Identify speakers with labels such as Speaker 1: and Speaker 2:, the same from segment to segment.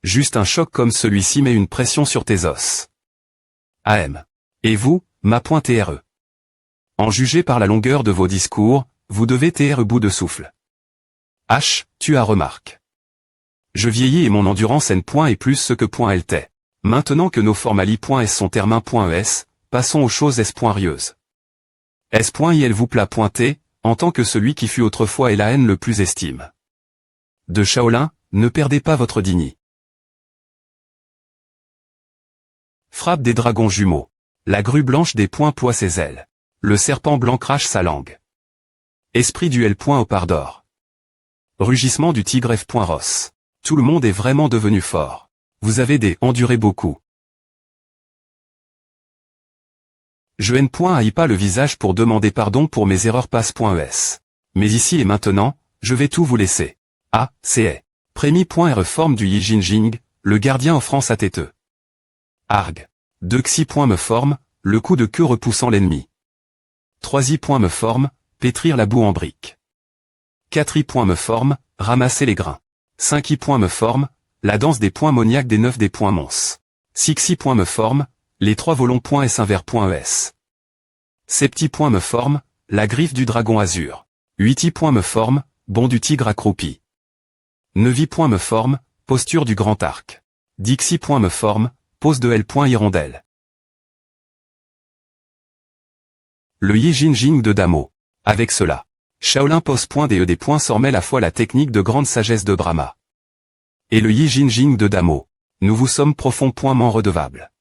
Speaker 1: Juste un choc comme celui-ci met une pression sur tes os. AM. Et vous, ma.TRE. En juger par la longueur de vos discours, vous devez TR bout de souffle. H, tu as remarque. Je vieillis et mon endurance N. est plus ce que .LT. Maintenant que nos formali.S sont termin.ES, passons aux choses S.rieuses. S.il vous plat .T, en tant que celui qui fut autrefois et la haine le plus estime. De Shaolin, ne perdez pas votre dignité. Frappe des dragons jumeaux. La grue blanche des poings ploie ses ailes. Le serpent blanc crache sa langue. Esprit du L. Au par d'or. Rugissement du tigre F. Ross. Tout le monde est vraiment devenu fort. Vous avez enduré beaucoup. Je haïs pas le visage pour demander pardon pour mes erreurs passe.es. Mais ici et maintenant, je vais tout vous laisser. Ah, c'est Prémi.re forme du Yi Jinjing, le gardien offrant sa tête. Arg. 2 Xi. Me forme, le coup de queue repoussant l'ennemi. 3 I. Me forme, pétrir la boue en briques. 4 I. Me forme, ramasser les grains. 5 I. Me forme, la danse des points moniaques des 9 des points mons. 6 I. Me forme, les 3 volons.s inver.es. 7 I. Me forme, la griffe du dragon azur. 8 I. Me forme, bond du tigre accroupi. 9 I. Me forme, posture du grand arc. 10 I. Me forme, pose de L. Hirondelle. Le Yi Jinjing de Damo. Avec cela, Shaolin pose des points sormait la fois la technique de grande sagesse de Brahma. Et le Yi Jinjing de Damo. Nous vous sommes profondément redevables.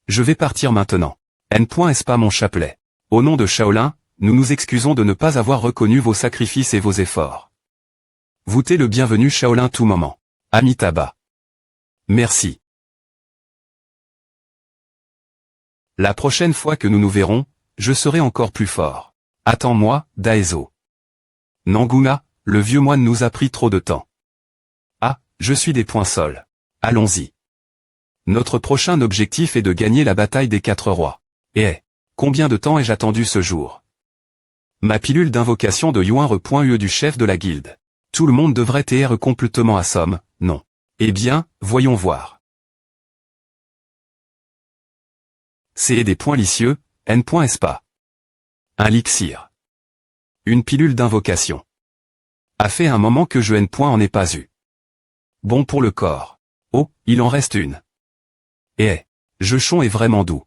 Speaker 1: Je vais partir maintenant. N.est pas mon chapelet. Au nom de Shaolin, nous nous excusons de ne pas avoir reconnu vos sacrifices et vos efforts. Vous t'es le bienvenu Shaolin tout moment. Amitabha. Merci. La prochaine fois que nous nous verrons, je serai encore plus fort. Attends-moi, Daeso. Nanguna, le vieux moine nous a pris trop de temps. Ah, je suis des points sols. Allons-y. Notre prochain objectif est de gagner la bataille des 4 rois. Et combien de temps ai-je attendu ce jour? Ma pilule d'invocation de Yuan.UE du chef de la guilde. Tout le monde devrait être complètement à somme, non. Eh bien, voyons voir. C'est des points licieux, N.est pas. Un elixir. Une pilule d'invocation. A fait un moment que je N.en ai pas eu. Bon pour le corps. Oh, il en reste une. Et Jechon est vraiment doux.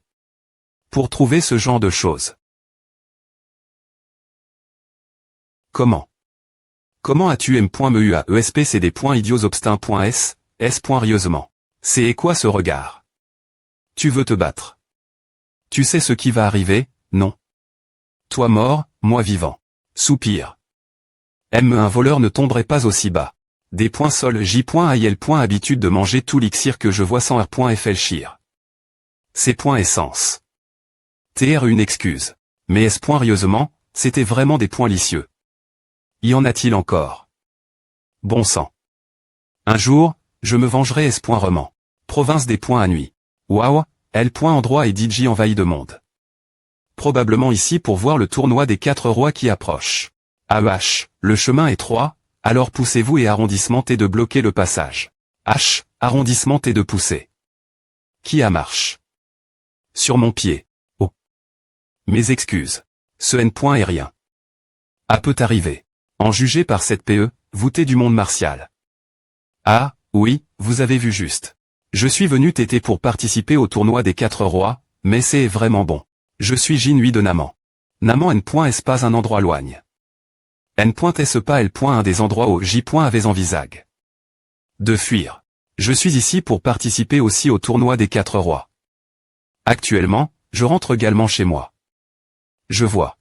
Speaker 1: Pour trouver ce genre de choses. Comment as-tu M.me à ESP c'est des points idiots obstin.s, S.rieusement. C'est quoi ce regard? Tu veux te battre? Tu sais ce qui va arriver, non? Toi mort, moi vivant. Soupir. Un voleur ne tomberait pas aussi bas. Des points sol J.IL. Habitude de manger tout l'ixir que je vois sans R.FLchir. C'est point essence. TR une excuse. Mais S.rieusement, c'était vraiment des points licieux. Y en a-t-il encore? Bon sang. Un jour, je me vengerai S.Roman. Province des points à nuit. Waouh, L. Endroit et DJ envahi de monde. Probablement ici pour voir le tournoi des 4 rois qui approche. AH, le chemin est étroit, alors poussez-vous et arrondissement T de bloquer le passage. H, arrondissement T de pousser. Qui a marche? Sur mon pied. Oh. Mes excuses. Ce N. est rien. A peut arriver. En juger par cette PE, voûtée du monde martial. Ah, oui, vous avez vu juste. Je suis venu t'aider pour participer au tournoi des 4 rois, mais c'est vraiment bon. Je suis Jinui de Naman. Naman N.est pas un endroit loigne. N.est pas L. un des endroits où J. avait envisage. De fuir. Je suis ici pour participer aussi au tournoi des 4 rois. Actuellement, je rentre également chez moi. Je vois.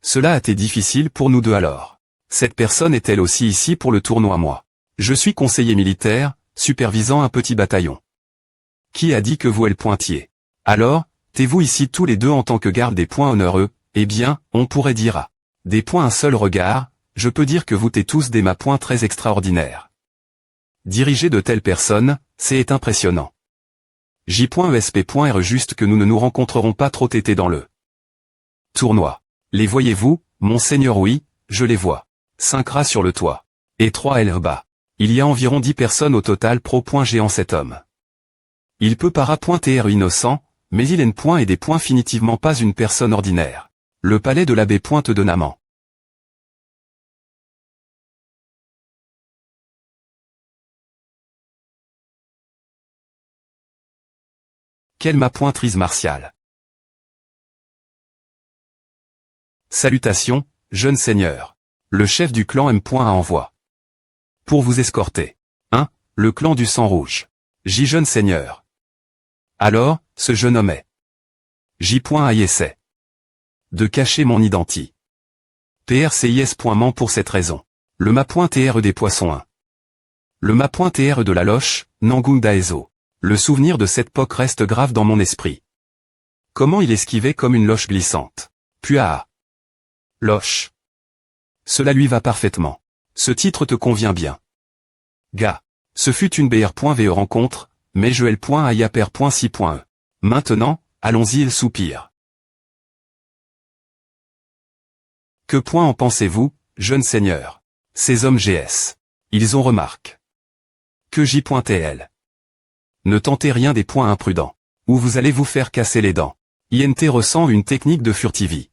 Speaker 1: Cela a été difficile pour nous deux alors. Cette personne est-elle aussi ici pour le tournoi moi? Je suis conseiller militaire, supervisant un petit bataillon. Qui a dit que vous êtes pointier? Alors, t'es-vous ici tous les deux en tant que garde des points honoreux? Eh bien, on pourrait dire à des points un seul regard, je peux dire que vous t'es tous des points très extraordinaires. Diriger de telles personnes, c'est impressionnant. J.ESP.R juste que nous ne nous rencontrerons pas trop tétés dans le tournoi. Les voyez-vous, monseigneur? Oui, je les vois. 5 rats sur le toit. Et 3 L bas. Il y a environ 10 personnes au total pro.g en cet homme. Il peut para.tr innocent, mais il est définitivement pas une personne ordinaire. Le palais de l'abbé Pointe de Naman. Quelle ma pointrise martiale. Salutations, jeune seigneur. Le chef du clan M. A envoie. Pour vous escorter. 1. Le clan du sang rouge. J. Jeune seigneur. Alors, ce jeune homme est. J. A essaie de cacher mon identité. PRCIS.man pour cette raison. Le ma.tr des poissons 1. Le ma.tr de la loche, Nangung Daeso. Le souvenir de cette époque reste grave dans mon esprit. Comment il esquivait comme une loche glissante. Puis loche. Cela lui va parfaitement. Ce titre te convient bien. Gars. Ce fut une BR.ve rencontre, mais je L.ayaper.si.e. Maintenant, allons-y il soupire. Que point en pensez-vous, jeune seigneur? Ces hommes GS. Ils ont remarque. Que J.tl. Ne tentez rien des points imprudents. Ou vous allez vous faire casser les dents. INT ressent une technique de furtivie.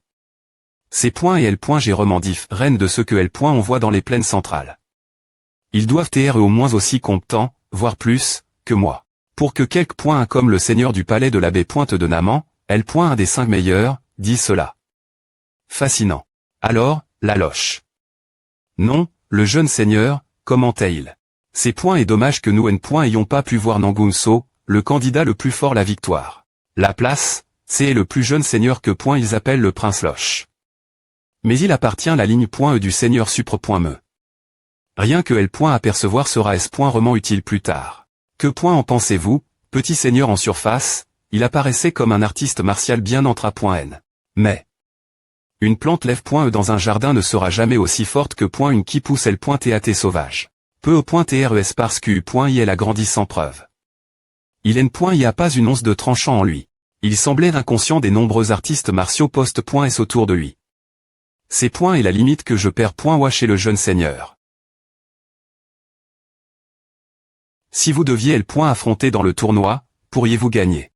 Speaker 1: Ces points et L.G remandif règnent de ce que L. On voit dans les plaines centrales. Ils doivent être au moins aussi compétents, voire plus, que moi. Pour que quelques points comme le seigneur du palais de l'abbé Pointe de Naman, L. Un des 5 meilleurs, dit cela. Fascinant. Alors, la loche. Non, le jeune seigneur, commentait-il. C'est point et dommage que nous ayons pas pu voir Nangung So, le candidat le plus fort la victoire. La place, c'est le plus jeune seigneur que point ils appellent le prince Loche. Mais il appartient à la ligne .e du seigneur supre.me. Rien que L. Apercevoir sera S. Vraiment utile plus tard. Que point en pensez-vous, petit seigneur en surface, il apparaissait comme un artiste martial bien entra.n. Mais une plante lève.e dans un jardin ne sera jamais aussi forte que une qui pousse L.tat sauvage. Peu au .tres parce qu'U.il a grandi sans preuve. Il n'y a pas une once de tranchant en lui. Il semblait inconscient des nombreux artistes martiaux post.s autour de lui. C'est point et la limite que je perds .wa chez le jeune seigneur. Si vous deviez L. affronter dans le tournoi, pourriez-vous gagner?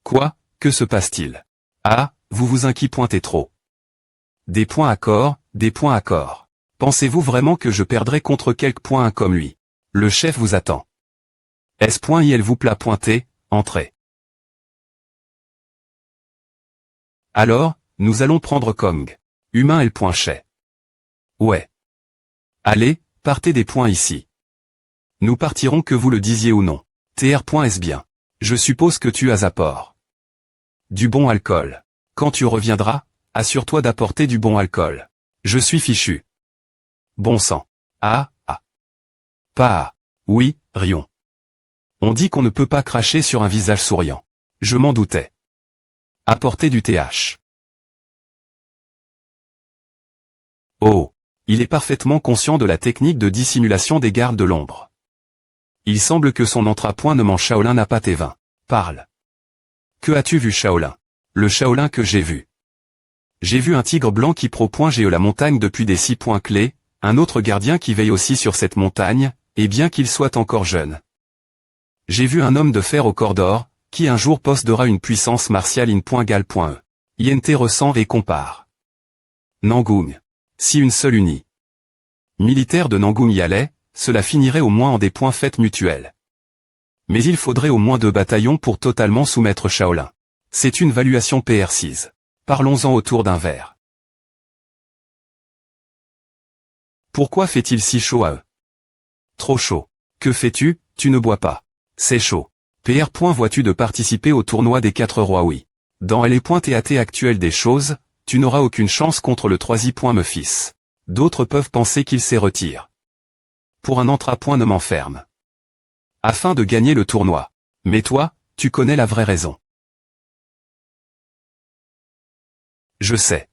Speaker 1: Quoi, que se passe-t-il? Ah, vous vous inquiétez trop. Des points accords, des points accords. Pensez-vous vraiment que je perdrai contre quelques points comme lui? Le chef vous attend. S.il vous plat pointé, entrez. Alors, nous allons prendre Kong. Humain L. Chais. Ouais. Allez, partez des points ici. Nous partirons que vous le disiez ou non. Tr.s bien. Je suppose que tu as apport. Du bon alcool. Quand tu reviendras, assure-toi d'apporter du bon alcool. Je suis fichu. Bon sang. Ah. Pas. Oui, rions. On dit qu'on ne peut pas cracher sur un visage souriant. Je m'en doutais. Apporter du TH. Oh. Il est parfaitement conscient de la technique de dissimulation des gardes de l'ombre. Il semble que son entrapoint Shaolin n'a pas tes vins. Parle. Que as-tu vu Shaolin? Le Shaolin que j'ai vu. J'ai vu un tigre blanc qui pro.ge la montagne depuis des 6 points clés, un autre gardien qui veille aussi sur cette montagne, et bien qu'il soit encore jeune. J'ai vu un homme de fer au corps d'or, qui un jour possédera une puissance martiale in.gal.e. INT ressent et compare. Nangung. Si une seule unie militaire de Nangung y allait, cela finirait au moins en des points faits mutuels. Mais il faudrait au moins 2 bataillons pour totalement soumettre Shaolin. C'est une valuation PR6. Parlons-en autour d'un verre. Pourquoi fait-il si chaud à eux? Trop chaud. Que fais-tu? Tu ne bois pas. C'est chaud. PR. Vois-tu de participer au tournoi des 4 rois? Oui. Dans les.tat actuels des choses, tu n'auras aucune chance contre le 3i. Me fils. D'autres peuvent penser qu'il s'y retire. Pour un entrapoint ne m'enferme. Afin de gagner le tournoi. Mais toi, tu connais la vraie raison. Je sais.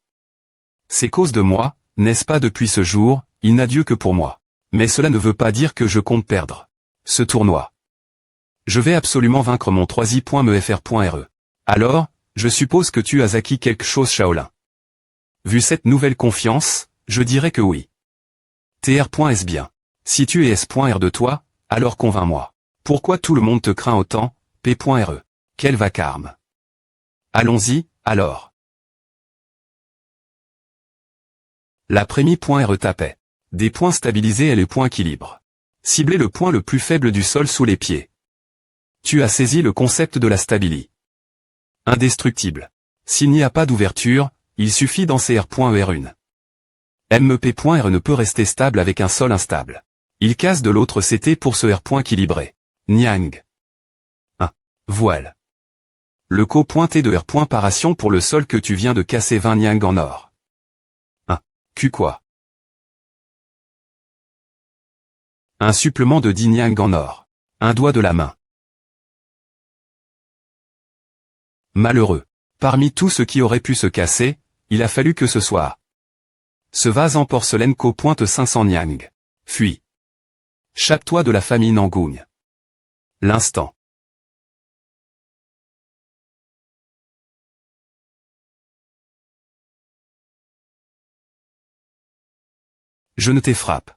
Speaker 1: C'est cause de moi, n'est-ce pas depuis ce jour, il n'a Dieu que pour moi. Mais cela ne veut pas dire que je compte perdre ce tournoi. Je vais absolument vaincre mon 3i.mefr.re. Alors, je suppose que tu as acquis quelque chose Shaolin. Vu cette nouvelle confiance, je dirais que oui. TR.S bien. Si tu es S.R de toi, alors convainc-moi. Pourquoi tout le monde te craint autant, P.RE. Quel vacarme. Allons-y, alors. La prémie.RE tapait. Des points stabilisés et les points équilibre. Cibler le point le plus faible du sol sous les pieds. Tu as saisi le concept de la stabilité. Indestructible. S'il n'y a pas d'ouverture, il suffit d'en CR.ER1. MEP.R ne peut rester stable avec un sol instable. Il casse de l'autre CT pour ce R. équilibré. Niang. 1. Voile. Le co-pointé de R. Paration pour le sol que tu viens de casser 20 Niang en or. 1. Q quoi. Un supplément de 10 Niang en or. Un doigt de la main. Malheureux. Parmi tout ce qui aurait pu se casser, il a fallu que ce soit. Ce vase en porcelaine co-pointe 500 Niang. Fuis. Chape-toi de la famille Nangougne. L'instant. Je ne t'effrappe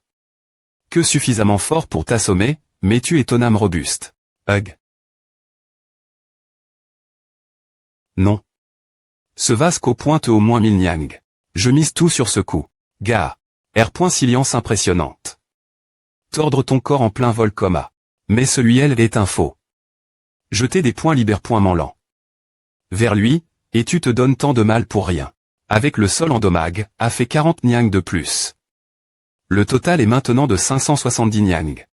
Speaker 1: que suffisamment fort pour t'assommer, mais tu es ton âme robuste. Hug. Non. Ce vase co-pointe au moins 1000 Niang. Je mise tout sur ce coup. Gars. R. Silience impressionnante. Tordre ton corps en plein vol coma. Mais celui-elle est un faux. Jeter des points libère Manlan. Vers lui, et tu te donnes tant de mal pour rien. Avec le sol en domag, a fait 40 Niang de plus. Le total est maintenant de 570 Niang.